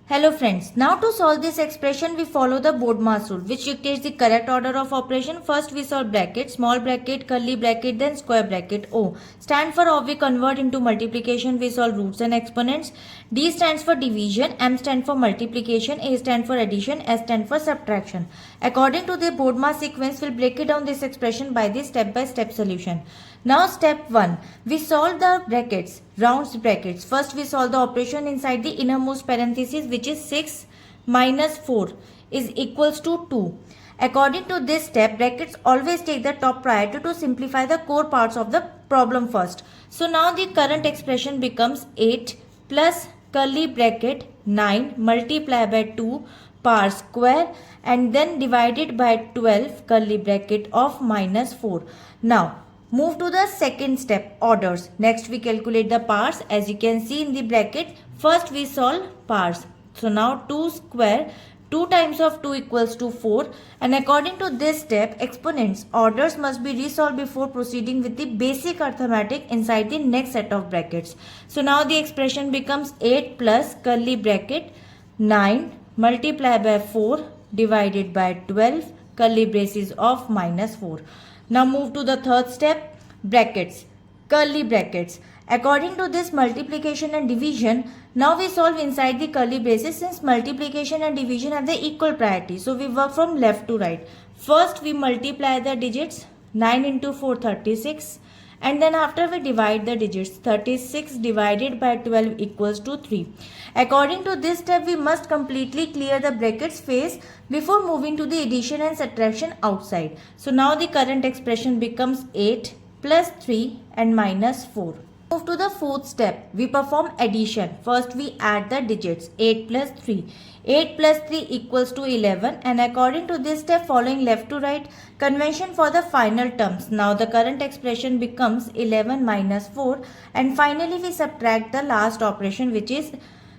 Hello friends, now to solve this expression we follow the BODMAS rule which dictates the correct order of operation. First we solve bracket, small bracket, curly bracket, then square bracket. O stand for O, we convert into multiplication, we solve roots and exponents. D stands for division, M stands for multiplication, A stands for addition, S stands for subtraction. According to the BODMAS sequence, we'll break it down this expression by the step-by-step solution. Now step 1, we solve the brackets, rounds brackets. First we solve the operation inside the innermost parenthesis, which is 6 minus 4 is equals to 2. According to this step, brackets always take the top priority to simplify the core parts of the problem first. So now the current expression becomes 8 plus curly bracket 9 multiplied by 2 power square and then divided by 12 curly bracket of minus 4. Now move to the second step, orders. Next we calculate the powers. As you can see in the bracket, first we solve powers. So now 2 square, 2 times of 2 equals to 4, and according to this step, exponents, orders must be resolved before proceeding with the basic arithmetic inside the next set of brackets. So now the expression becomes 8 plus curly bracket 9 multiplied by 4 divided by 12 curly braces of minus 4. Now move to the third step, brackets, curly brackets. According to this multiplication and division, now we solve inside the curly braces since multiplication and division have the equal priority. So we work from left to right. First we multiply the digits, 9 into 4 36, and then after we divide the digits, 36 divided by 12 equals to 3. According to this step, we must completely clear the brackets face before moving to the addition and subtraction outside. So now the current expression becomes 8 plus 3 and minus 4. Move to the fourth step. We perform addition. First we add the digits, 8 plus 3. 8 plus 3 equals to 11, and according to this step, following left to right, convention for the final terms. Now the current expression becomes 11 minus 4, and finally we subtract the last operation, which is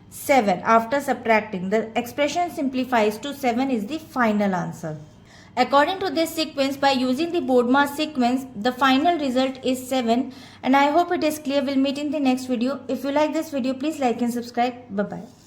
7. After subtracting, the expression simplifies to 7 is the final answer. According to this sequence, by using the BODMAS sequence, the final result is 7, and I hope it is clear. We'll meet in the next video. If you like this video, please like and subscribe. Bye-bye.